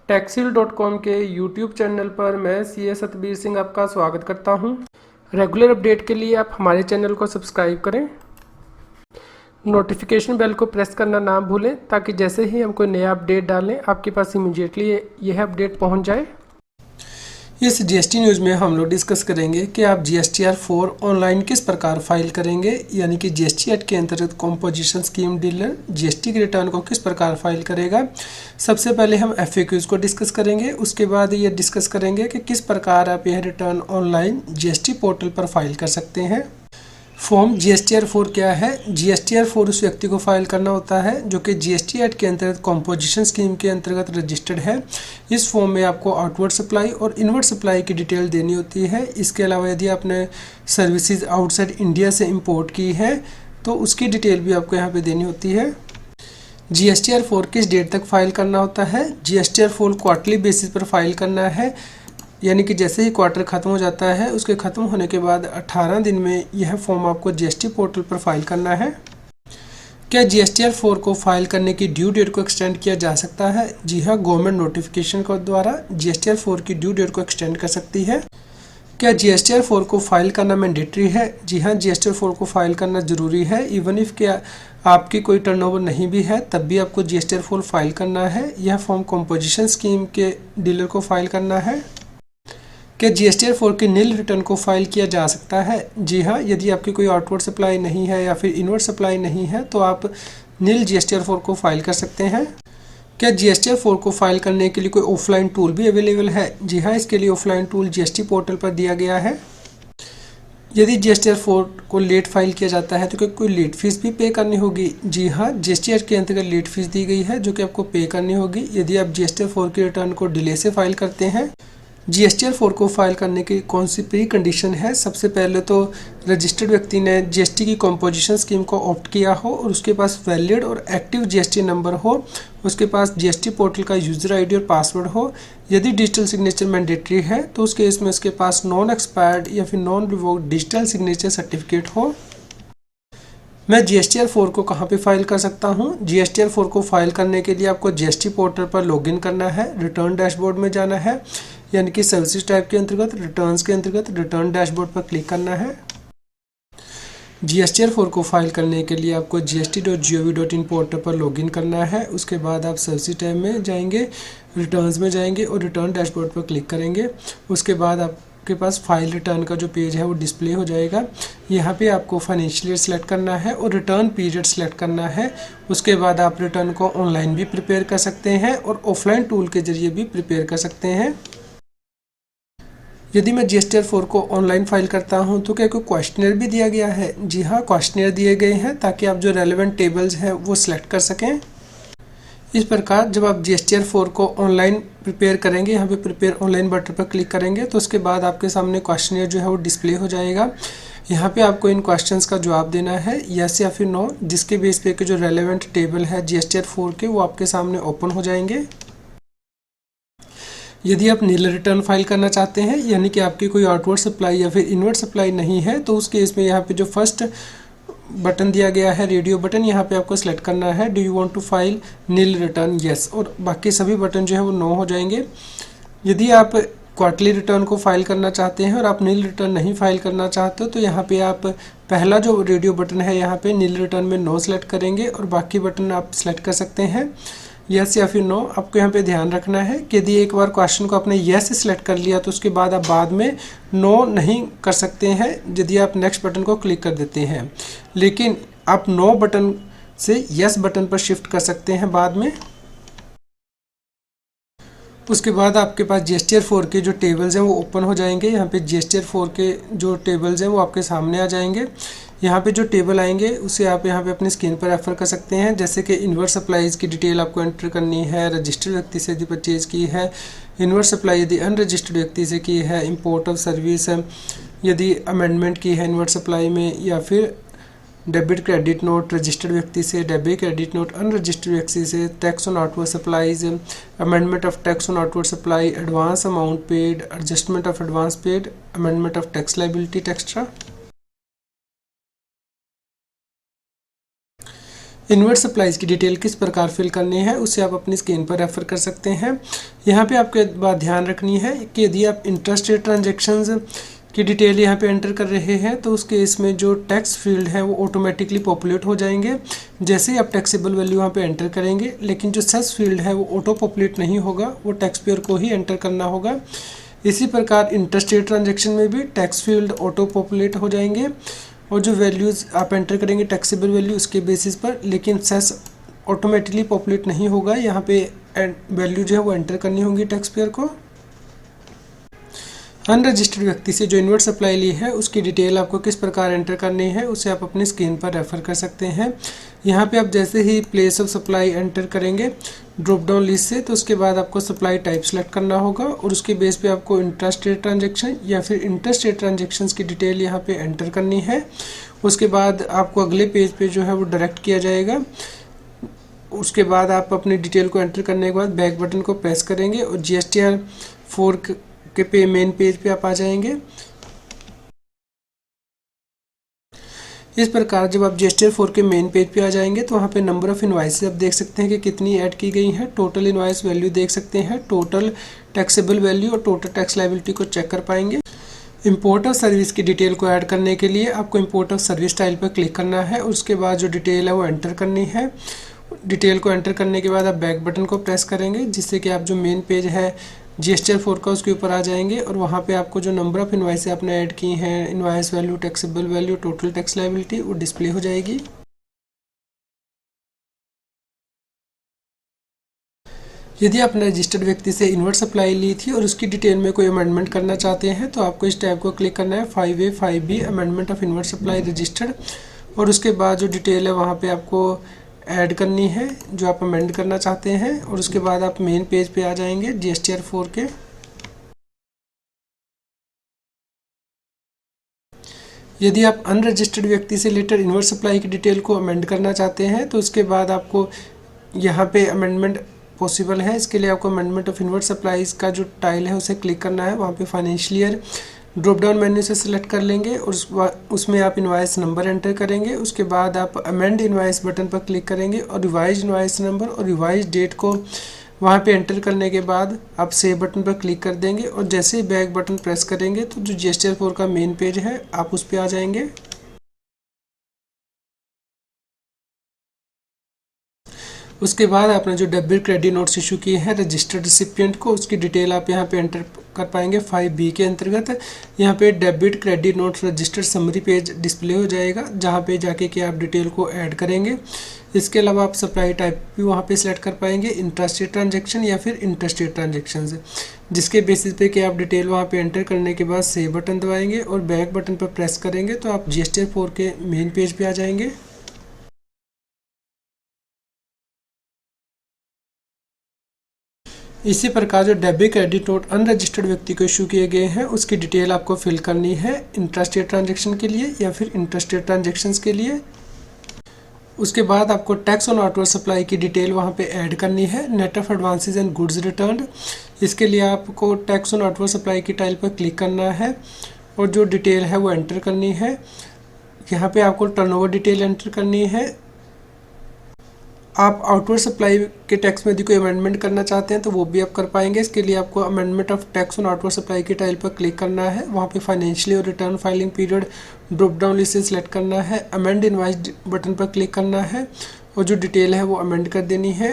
Techsil.com के YouTube channel पर मैं सी ए सतबीर सिंह आपका स्वागत करता हूं। रेगुलर अपडेट के लिए आप हमारे चैनल को सब्सक्राइब करें, नोटिफिकेशन बेल को प्रेस करना ना भूलें ताकि जैसे ही हम कोई नया अपडेट डालें आपके पास इमीडिएटली यह अपडेट पहुंच जाए। इस जीएसटी न्यूज़ में हम लोग डिस्कस करेंगे कि आप GSTR-4 ऑनलाइन किस प्रकार फाइल करेंगे, यानी कि जीएसटी एक्ट के अंतर्गत कॉम्पोजिशन स्कीम डीलर जीएसटी के रिटर्न को किस प्रकार फाइल करेगा। सबसे पहले हम FAQs को डिस्कस करेंगे, उसके बाद ये डिस्कस करेंगे कि किस प्रकार आप यह रिटर्न ऑनलाइन जीएसटी पोर्टल पर फाइल कर सकते हैं। फॉर्म GSTR-4 क्या है? GSTR-4 उस व्यक्ति को फाइल करना होता है जो कि जीएसटी एक्ट के अंतर्गत कॉम्पोजिशन स्कीम के अंतर्गत रजिस्टर्ड है। इस फॉर्म में आपको आउटवर्ड सप्लाई और इनवर्ड सप्लाई की डिटेल देनी होती है। इसके अलावा यदि आपने सर्विसेज आउटसाइड इंडिया से इंपोर्ट की है तो उसकी डिटेल भी आपको यहाँ पे देनी होती है। GSTR-4 किस डेट तक फाइल करना होता है? GSTR-4 क्वार्टरली बेसिस पर फाइल करना है, यानी कि जैसे ही क्वार्टर ख़त्म हो जाता है उसके ख़त्म होने के बाद 18 दिन में यह फॉर्म आपको जीएसटी पोर्टल पर फाइल करना है। क्या GSTR-4 को फाइल करने की ड्यू डेट को एक्सटेंड किया जा सकता है? जी हाँ, गवर्नमेंट नोटिफिकेशन के द्वारा GSTR-4 की ड्यू डेट को एक्सटेंड कर सकती है। क्या GSTR-4 को फाइल करना मैंडेटरी है? जी हाँ, GSTR-4 को फाइल करना ज़रूरी है। इवन इफ़ क्या आपकी कोई टर्नओवर नहीं भी है तब भी आपको GSTR-4 फाइल करना है। यह फॉर्म कॉम्पोजिशन स्कीम के डीलर को फाइल करना है। क्या GSTR-4 के नील रिटर्न को फाइल किया जा सकता है? जी हाँ, यदि आपकी कोई आउटवर्ड सप्लाई नहीं है या फिर इनवर्ड सप्लाई नहीं है तो आप नील GSTR-4 को फाइल कर सकते हैं। क्या GSTR-4 को फाइल करने के लिए कोई ऑफलाइन टूल भी अवेलेबल है? जी हाँ, इसके लिए ऑफलाइन टूल जीएसटी पोर्टल पर दिया गया है। यदि GSTR-4 को लेट फाइल किया जाता है तो क्या कोई लेट फीस भी पे करनी होगी? जी हाँ, जीएसटी एक्ट के अंतर्गत लेट फीस दी गई है जो कि आपको पे करनी होगी यदि आप GSTR-4 के रिटर्न को डिले से फाइल करते हैं। GSTR-4 को फाइल करने की कौन सी प्री कंडीशन है? सबसे पहले तो रजिस्टर्ड व्यक्ति ने जीएसटी की कॉम्पोजिशन स्कीम को ऑप्ट किया हो और उसके पास वैलिड और एक्टिव जीएसटी नंबर हो, उसके पास जीएसटी पोर्टल का यूज़र आईडी और पासवर्ड हो। यदि डिजिटल सिग्नेचर मैंडेटरी है तो उस केस में उसके पास नॉन एक्सपायर्ड या फिर non revoked digital signature certificate हो। मैं GSTR-4 को कहाँ पे फाइल कर सकता हूँ? GSTR-4 को फाइल करने के लिए आपको जीएसटी पोर्टल पर लॉगिन करना है, रिटर्न डैशबोर्ड में जाना है, यानी कि सर्विसेज टाइप के अंतर्गत रिटर्न्स के अंतर्गत रिटर्न डैशबोर्ड पर क्लिक करना है। GSTR-4 को फाइल करने के लिए आपको gst.gov.in पोर्टल पर लॉगिन करना है। उसके बाद आप सर्विसेज टाइप में जाएंगे, रिटर्न्स में जाएंगे और रिटर्न डैशबोर्ड पर क्लिक करेंगे। उसके बाद आपके पास फाइल रिटर्न का जो पेज है वो डिस्प्ले हो जाएगा। यहाँ पे आपको फाइनेंशियल ईयर सेलेक्ट करना है और रिटर्न पीरियड सेलेक्ट करना है। उसके बाद आप रिटर्न को ऑनलाइन भी प्रिपेयर कर सकते हैं और ऑफलाइन टूल के जरिए भी प्रिपेयर कर सकते हैं। यदि मैं GSTR-4 को ऑनलाइन फाइल करता हूं तो क्या कोई क्वेश्चनर भी दिया गया है? जी हाँ, क्वेश्चनर दिए गए हैं ताकि आप जो रेलेवेंट टेबल्स हैं वो सिलेक्ट कर सकें। इस प्रकार जब आप GSTR-4 को ऑनलाइन प्रिपेयर करेंगे, यहाँ पे प्रिपेयर ऑनलाइन बटन पर क्लिक करेंगे तो उसके बाद आपके सामने क्वेश्चनर जो है वो डिस्प्ले हो जाएगा। यहाँ पे आपको इन क्वेश्चंस का जवाब देना है यस या फिर नो, जिसके बेस पे के जो रेलेवेंट टेबल है GSTR-4 के वो आपके सामने ओपन हो जाएंगे। यदि आप नील रिटर्न फाइल करना चाहते हैं, यानी कि आपकी कोई आउटवर्ड सप्लाई या फिर इनवर्ड सप्लाई नहीं है, तो उस केस में यहाँ पे जो फर्स्ट बटन दिया गया है रेडियो बटन, यहाँ पे आपको सेलेक्ट करना है do you want to file nil return yes, और बाकी सभी बटन जो है वो नो हो जाएंगे। यदि आप क्वार्टरली रिटर्न को फाइल करना चाहते हैं और आप नील रिटर्न नहीं फाइल करना चाहते हो तो यहाँ पे आप पहला जो रेडियो बटन है यहाँ पे नील रिटर्न में नो सेलेक्ट करेंगे और बाकी बटन आप सेलेक्ट कर सकते हैं यस या फिर नो। आपको यहाँ पे ध्यान रखना है कि यदि एक बार क्वेश्चन को आपने यस सेलेक्ट कर लिया तो उसके बाद आप बाद में नो नहीं कर सकते हैं यदि आप नेक्स्ट बटन को क्लिक कर देते हैं, लेकिन आप नो बटन से यस बटन पर शिफ्ट कर सकते हैं बाद में। उसके बाद आपके पास GSTR-4 के जो टेबल्स हैं वो ओपन हो जाएंगे। यहाँ पे GSTR-4 के जो टेबल्स हैं वो आपके सामने आ जाएंगे। यहाँ पे जो टेबल आएंगे उसे आप यहाँ पे अपनी स्क्रीन पर रेफर कर सकते हैं, जैसे कि इनवर्ड सप्लाईज़ की डिटेल आपको एंटर करनी है, रजिस्टर्ड व्यक्ति से यदि परचेज़ की है, इनवर्ड सप्लाई यदि अनरजिस्टर्ड व्यक्ति से की है, इंपोर्ट ऑफ सर्विस यदि अमेंडमेंट की है इनवर्ड सप्लाई में, या फिर डेबिट क्रेडिट नोट रजिस्टर्ड व्यक्ति से, डेबिट क्रेडिट नोट अनरजिस्टर्ड व्यक्ति से, tax on outward supplies, amendment of tax on outward supply, advance amount paid, adjustment of advance paid, amendment of tax liability extra. Inverse supplies की detail किस प्रकार fill करनी है उसे आप अपनी स्क्रीन पर रेफर कर सकते हैं। यहाँ पे आपको एक बात ध्यान रखनी है कि यदि आप इंट्रास्टेट ट्रांजैक्शंस की डिटेल यहाँ पे एंटर कर रहे हैं तो उस केस में जो टैक्स फील्ड है वो ऑटोमेटिकली पॉपुलेट हो जाएंगे जैसे ही आप टैक्सेबल वैल्यू वहाँ पे एंटर करेंगे, लेकिन जो सेस फील्ड है वो ऑटो पॉपुलेट नहीं होगा, वो टैक्स पेयर को ही एंटर करना होगा। इसी प्रकार इंट्रास्टेट ट्रांजैक्शन में भी टैक्स फील्ड ऑटो पॉपुलेट हो जाएंगे और जो वैल्यूज़ आप एंटर करेंगे टैक्सेबल वैल्यू उसके बेसिस पर, लेकिन सेस ऑटोमेटिकली पॉपुलेट नहीं होगा। यहाँ पे वैल्यू जो है वो एंटर करनी होगी टैक्स पेयर को। अनरजिस्टर्ड व्यक्ति से जो इन्वर्स सप्लाई ली है उसकी डिटेल आपको किस प्रकार एंटर करनी है उसे आप अपनी स्क्रीन पर रेफर कर सकते हैं। यहाँ पे आप जैसे ही प्लेस ऑफ सप्लाई एंटर करेंगे ड्रॉप डाउन लिस्ट से, तो उसके बाद आपको सप्लाई टाइप सेलेक्ट करना होगा और उसके बेस पे आपको इंट्रास्टेट ट्रांजैक्शन या फिर इंटरस्टेट ट्रांजैक्शंस की डिटेल यहाँ पे एंटर करनी है। उसके बाद आपको अगले पेज पे जो है वो डायरेक्ट किया जाएगा। उसके बाद आप अपनी डिटेल को एंटर करने के बाद बैक बटन को प्रेस करेंगे और GSTR 4 के मेन पेज पे आप आ जाएंगे। इस प्रकार जब आप GSTR 4 के मेन पेज पे आ जाएंगे तो वहाँ पे नंबर ऑफ इनवाइसेस आप देख सकते हैं कि कितनी ऐड की गई हैं। टोटल इनवाइस वैल्यू देख सकते हैं, टोटल टैक्सेबल वैल्यू और टोटल टैक्स लायबिलिटी को चेक कर पाएंगे। इंपोर्ट ऑफ सर्विस की डिटेल को ऐड करने के लिए आपको इंपोर्ट ऑफ सर्विस स्टाइल पर क्लिक करना है और उसके बाद जो डिटेल है वो एंटर करनी है। डिटेल को एंटर करने के बाद आप बैक बटन को प्रेस करेंगे जिससे कि आप जो मेन पेज है GSTR 4 का उसके ऊपर आ जाएंगे और वहाँ पे आपको जो नंबर ऑफ इनवाइस आपने ऐड की हैं, invoice value, taxable value, total tax liability, वो डिस्प्ले हो जाएगी। यदि आपने रजिस्टर्ड व्यक्ति से इन्वर्स सप्लाई ली थी और उसकी डिटेल में कोई अमेंडमेंट करना चाहते हैं तो आपको इस टैब को क्लिक करना है 5A 5B amendment of inverse supply registered, और उसके बाद जो डिटेल है वहाँ पे आपको ऐड करनी है जो आप अमेंड करना चाहते हैं और उसके बाद आप मेन पेज पे आ जाएंगे GSTR 4 के। यदि आप अनरजिस्टर्ड व्यक्ति से रिलेटेड इन्वर्स सप्लाई की डिटेल को अमेंड करना चाहते हैं तो उसके बाद आपको यहाँ पे अमेंडमेंट पॉसिबल है। इसके लिए आपको अमेंडमेंट ऑफ इन्वर्स सप्लाईज का जो टाइल है उसे क्लिक करना है। वहाँ पे financial year drop down menu से सिलेक्ट कर लेंगे और उसमें आप इनवाइस नंबर एंटर करेंगे। उसके बाद आप अमेंड इनवाइस बटन पर क्लिक करेंगे और रिवाइज इनवाइस नंबर और रिवाइज डेट को वहाँ पे एंटर करने के बाद आप सेव बटन पर क्लिक कर देंगे और जैसे ही बैक बटन प्रेस करेंगे तो जो GSTR 4 का मेन पेज है आप उस पर आ जाएंगे। उसके बाद आपने जो डेबिट क्रेडिट नोट्स इशू किए हैं रजिस्टर्ड रिसिपिएंट को, उसकी डिटेल आप यहाँ पे एंटर कर पाएंगे 5B के अंतर्गत। यहाँ पे debit credit notes registered summary page display हो जाएगा जहाँ पे जाके कि आप डिटेल को ऐड करेंगे। इसके अलावा आप सप्लाई टाइप भी वहाँ पे सिलेक्ट कर पाएंगे, इंट्रास्टेट ट्रांजैक्शन या फिर इंटरस्टेट ट्रांजैक्शंस, जिसके बेसिस पे कि आप डिटेल वहाँ पे एंटर करने के बाद सेव बटन दबाएंगे और बैक बटन पर प्रेस करेंगे तो आप GSTR 4 के मेन पेज पे आ जाएंगे। इसी प्रकार जो डेबिट क्रेडिट नोट अनरजिस्टर्ड व्यक्ति को इशू किए गए हैं उसकी डिटेल आपको फिल करनी है इंट्रास्टेट ट्रांजैक्शन के लिए या फिर इंटरस्टेट ट्रांजैक्शंस के लिए। उसके बाद आपको टैक्स ऑन आउटवर्ड सप्लाई की डिटेल वहाँ पे ऐड करनी है, net of advances and goods return. इसके लिए आपको टैक्स ऑन आउटवर्ड सप्लाई की टाइल पर क्लिक करना है और जो डिटेल है वो एंटर करनी है। यहाँ पे आपको टर्नओवर डिटेल एंटर करनी है। आप आउटवर्ड सप्लाई के टैक्स में यदि कोई अमेंडमेंट करना चाहते हैं तो वो भी आप कर पाएंगे। इसके लिए आपको amendment of tax on outward supply की टाइल पर क्लिक करना है। वहाँ पे फाइनेंशियली और return filing period drop down list से सिलेक्ट करना है, अमेंड इनवाइस बटन पर क्लिक करना है और जो डिटेल है वो अमेंड कर देनी है।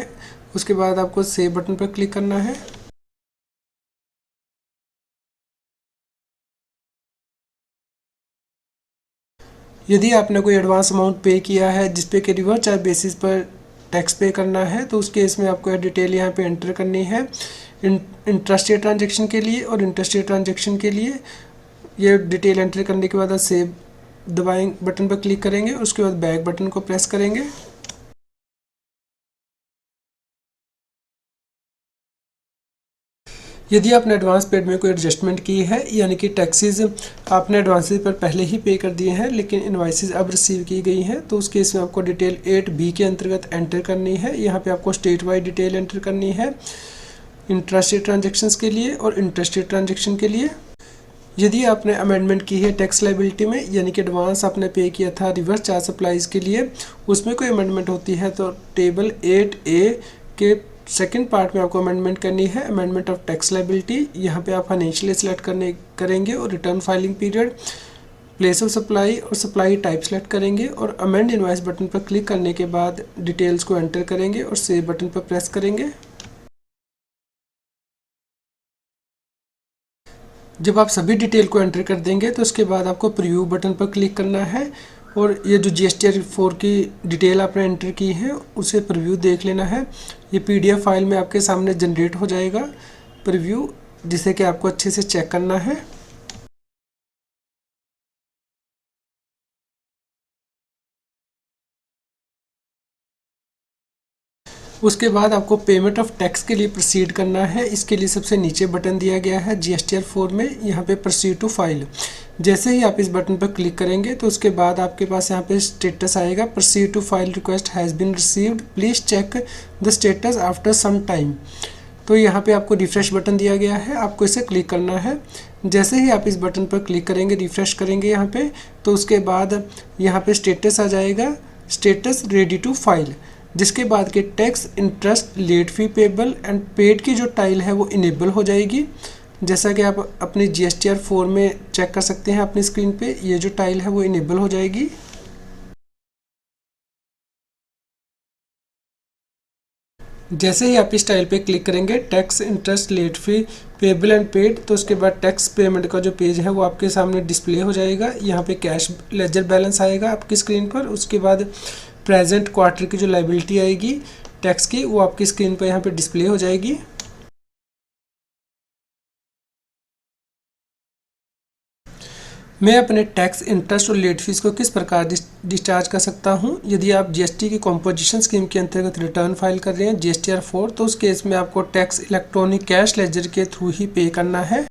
उसके बाद आपको सेव बटन पर क्लिक करना है। यदि आपने कोई एडवांस अमाउंट पे किया है जिसपे कि रिवर्स चार्ज बेसिस पर टैक्स पे करना है तो उस केस में आपको डिटेल यहाँ पे एंटर करनी है इंट्रास्टेट ट्रांजैक्शन के लिए और इंटरस्टेट ट्रांजैक्शन के लिए। ये डिटेल एंटर करने के बाद आप सेव दबाएंगे, बटन पर क्लिक करेंगे, उसके बाद बैक बटन को प्रेस करेंगे। यदि आपने एडवांस पेड में कोई एडजस्टमेंट की है यानी कि टैक्सेस आपने एडवांसेस पर पहले ही पे कर दिए हैं लेकिन इनवाइसेस अब रिसीव की गई हैं तो उस केस में आपको डिटेल 8B के अंतर्गत एंटर करनी है। यहाँ पे आपको स्टेट वाइड डिटेल एंटर करनी है इंट्रास्टेट ट्रांजैक्शंस के लिए और इंटरस्टेट ट्रांजैक्शन के लिए। यदि आपने अमेंडमेंट की है टैक्स लायबिलिटी में, यानी कि एडवांस आपने पे किया था रिवर्स चार्ज सप्लाईज के लिए, उसमें कोई अमेंडमेंट होती है तो टेबल 8A के सेकंड पार्ट में आपको अमेंडमेंट करनी है, अमेंडमेंट ऑफ टैक्स लायबिलिटी। यहाँ पे आप फाइनेंशियल सेलेक्ट करेंगे और return filing period, place of supply और सप्लाई टाइप सेलेक्ट करेंगे और अमेंड इनवॉइस बटन पर क्लिक करने के बाद डिटेल्स को एंटर करेंगे और सेव बटन पर प्रेस करेंगे। जब आप सभी डिटेल को एंटर कर देंगे तो उसके बाद आपको प्रीव्यू बटन पर क्लिक करना है और ये जो GSTR 4 की डिटेल आपने एंटर की है उसे प्रीव्यू देख लेना है। ये PDF फाइल में आपके सामने जनरेट हो जाएगा प्रीव्यू, जिसे कि आपको अच्छे से चेक करना है। उसके बाद आपको पेमेंट ऑफ टैक्स के लिए प्रोसीड करना है। इसके लिए सबसे नीचे बटन दिया गया है GSTR 4 में, यहाँ पे प्रोसीड टू फाइल। जैसे ही आप इस बटन पर क्लिक करेंगे तो उसके बाद आपके पास यहाँ पे स्टेटस आएगा, proceed to file request has been received, please check the status after some time. तो यहाँ पे आपको रिफ्रेश बटन दिया गया है, आपको इसे क्लिक करना है। जैसे ही आप इस बटन पर क्लिक करेंगे, रिफ्रेश करेंगे यहाँ पे, तो उसके बाद यहाँ पे स्टेटस आ जाएगा, स्टेटस रेडी टू फाइल, जिसके बाद के tax interest late fee payable and paid की जो टाइल है वो इनेबल हो जाएगी। जैसा कि आप अपनी GSTR 4 में चेक कर सकते हैं अपनी स्क्रीन पे, ये जो टाइल है वो इनेबल हो जाएगी। जैसे ही आप इस टाइल पे क्लिक करेंगे tax interest late fee payable and paid, तो उसके बाद टैक्स पेमेंट का जो पेज है वो आपके सामने डिस्प्ले हो जाएगा। यहाँ पे कैश लेजर बैलेंस आएगा आपकी स्क्रीन पर, उसके बाद प्रेजेंट क्वार्टर की जो लायबिलिटी आएगी टैक्स की वो आपकी स्क्रीन पर यहाँ पे डिस्प्ले हो जाएगी। मैं अपने टैक्स इंटरेस्ट और लेट फीस को किस प्रकार डिस्चार्ज कर सकता हूं? यदि आप GST की कॉम्पोजिशन स्कीम के अंतर्गत रिटर्न फाइल कर रहे हैं GSTR 4, तो उस केस में आपको टैक्स इलेक्ट्रॉनिक कैश लेजर के थ्रू ही पे करना है।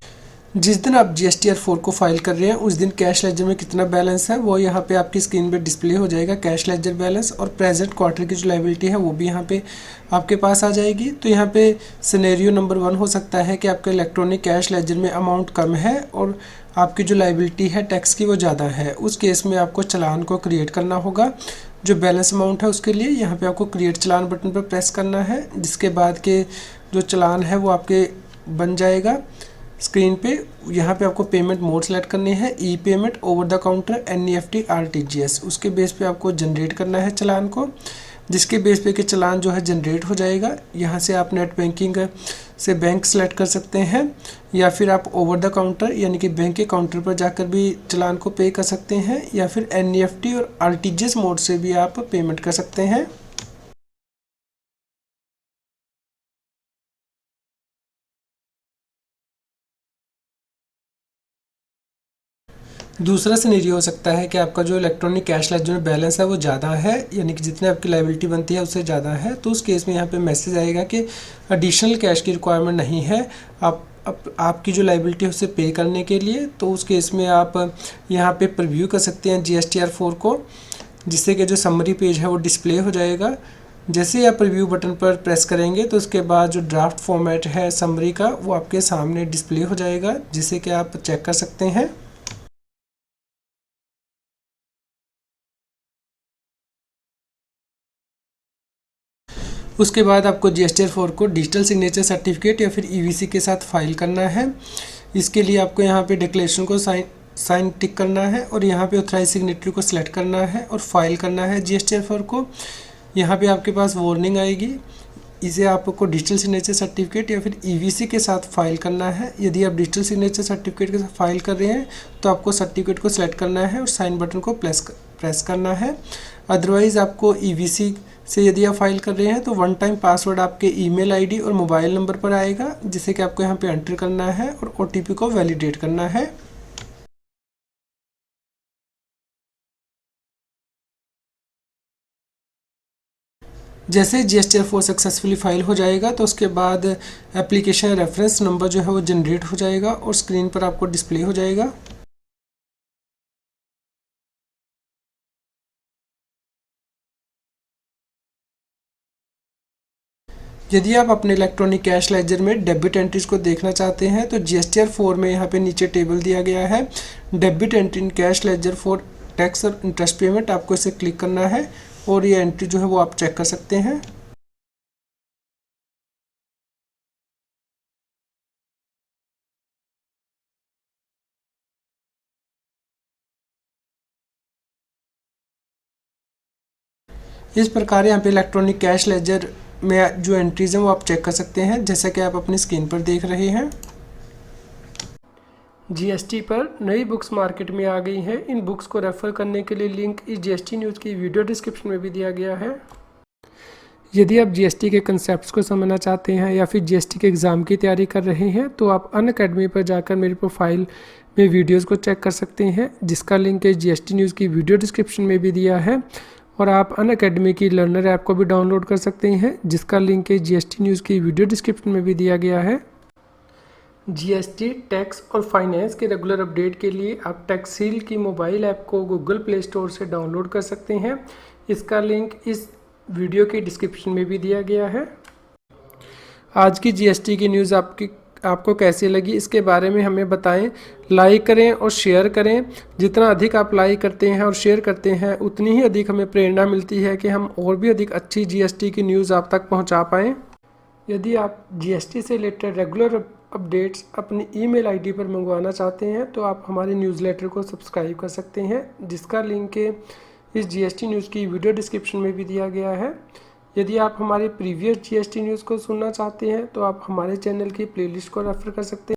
जिस दिन आप GSTR 4 को फाइल कर रहे हैं उस दिन कैश लेजर में कितना बैलेंस है वो यहाँ पे आपकी स्क्रीन पे डिस्प्ले हो जाएगा, कैश लेजर बैलेंस, और प्रेजेंट क्वार्टर की जो लायबिलिटी है वो भी यहाँ पे आपके पास आ जाएगी। तो यहाँ पे सिनेरियो नंबर 1 हो सकता है कि आपके इलेक्ट्रॉनिक कैश लेजर में अमाउंट कम है और आपकी जो लायबिलिटी है टैक्स की वो ज़्यादा है। उस केस में आपको चालान को क्रिएट करना होगा। जो बैलेंस अमाउंट है उसके लिए यहाँ पे आपको क्रिएट चालान बटन पर प्रेस करना है, जिसके बाद के जो चालान है वो आपके बन जाएगा स्क्रीन पे। यहाँ पे आपको पेमेंट मोड सेलेक्ट करनी है, e payment, over the counter, NEFT, RTGS। उसके बेस पे आपको जनरेट करना है चालान को, जिसके बेस पे के चालान जो है जनरेट हो जाएगा। यहाँ से आप नेट बैंकिंग से बैंक सेलेक्ट कर सकते हैं या फिर आप ओवर द काउंटर यानी कि बैंक के काउंटर पर जाकर भी चालान को पे कर सकते हैं, या फिर NEFT और RTGS मोड से भी आप पेमेंट कर सकते हैं। दूसरा सिनेरियो हो सकता है कि आपका जो इलेक्ट्रॉनिक कैश लेजर में बैलेंस है वो ज़्यादा है, यानी कि जितने आपकी लायबिलिटी बनती है उससे ज़्यादा है। तो उस केस में यहाँ पे मैसेज आएगा कि एडिशनल कैश की रिक्वायरमेंट नहीं है आपकी जो लायबिलिटी है उसे पे करने के लिए। तो उस केस में आप यहाँ पे प्रीव्यू कर सकते हैं GSTR 4 को, जिससे कि जो समरी पेज है वो डिस्प्ले हो जाएगा। जैसे ही आप प्रीव्यू बटन पर प्रेस करेंगे तो उसके बाद जो ड्राफ्ट फॉर्मेट है समरी का वो आपके सामने डिस्प्ले हो जाएगा, जिसे कि आप चेक कर सकते हैं। उसके बाद आपको GSTR 4 को डिजिटल सिग्नेचर सर्टिफिकेट या फिर EVC के साथ फाइल करना है। इसके लिए आपको यहाँ पे डिक्लेरेशन को साइन टिक करना है और यहाँ पे ऑथराइज सिग्नेटरी को सिलेक्ट करना है और फाइल करना है GSTR 4 को। यहाँ पे आपके पास वार्निंग आएगी, इसे आपको डिजिटल सिग्नेचर सर्टिफिकेट या फिर EVC के साथ फाइल करना है। यदि आप डिजिटल सिग्नेचर सर्टिफिकेट के साथ फाइल कर रहे हैं तो आपको सर्टिफिकेट को सिलेक्ट करना है और साइन बटन को प्रेस करना है। अदरवाइज़ आपको EVC से यदि आप फाइल कर रहे हैं तो वन टाइम पासवर्ड आपके ईमेल आईडी और मोबाइल नंबर पर आएगा, जिसे कि आपको यहाँ पे एंटर करना है और OTP को वैलिडेट करना है। जैसे GSTR 4 सक्सेसफुली फाइल हो जाएगा तो उसके बाद एप्लीकेशन रेफरेंस नंबर जो है वो जनरेट हो जाएगा और स्क्रीन पर आपको डिस्प्ले हो जाएगा। यदि आप अपने इलेक्ट्रॉनिक कैश लेजर में डेबिट एंट्रीज को देखना चाहते हैं तो GSTR 4 में यहाँ पे नीचे टेबल दिया गया है debit entry in cash ledger for tax और इंटरेस्ट पेमेंट। आपको इसे क्लिक करना है और ये एंट्री जो है वो आप चेक कर सकते हैं। इस प्रकार यहाँ पे इलेक्ट्रॉनिक कैश लेजर में जो एंट्रीज हैं वो आप चेक कर सकते हैं, जैसा कि आप अपनी स्क्रीन पर देख रहे हैं। GST पर नई बुक्स मार्केट में आ गई हैं। इन बुक्स को रेफर करने के लिए लिंक इस GST न्यूज़ की वीडियो डिस्क्रिप्शन में भी दिया गया है। यदि आप GST के कंसेप्ट्स को समझना चाहते हैं या फिर GST के एग्ज़ाम की तैयारी कर रहे हैं तो आप अनअकैडमी पर जाकर मेरी प्रोफाइल में वीडियोस को चेक कर सकते हैं, जिसका लिंक इस GST न्यूज़ की वीडियो डिस्क्रिप्शन में भी दिया है। और आप अनअकैडमी की लर्नर ऐप को भी डाउनलोड कर सकते हैं, जिसका लिंक इस GST न्यूज़ की वीडियो डिस्क्रिप्शन में भी दिया गया है। GST टैक्स और फाइनेंस के रेगुलर अपडेट के लिए आप टैक्सील की मोबाइल ऐप को गूगल प्ले स्टोर से डाउनलोड कर सकते हैं। इसका लिंक इस वीडियो के डिस्क्रिप्शन में भी दिया गया है। आज की GST की न्यूज़ आपको कैसी लगी इसके बारे में हमें बताएं। लाइक करें और शेयर करें। जितना अधिक आप लाइक करते हैं और शेयर करते हैं उतनी ही अधिक हमें प्रेरणा मिलती है कि हम और भी अधिक अच्छी GST की न्यूज़ आप तक पहुंचा पाएँ। यदि आप GST से रिलेटेड रेगुलर अपडेट्स अपनी ईमेल आईडी पर मंगवाना चाहते हैं तो आप हमारे न्यूज़लेटर को सब्सक्राइब कर सकते हैं, जिसका लिंक इस GST न्यूज़ की वीडियो डिस्क्रिप्शन में भी दिया गया है। यदि आप हमारे प्रीवियस GST न्यूज़ को सुनना चाहते हैं तो आप हमारे चैनल की प्लेलिस्ट को रेफर कर सकते हैं।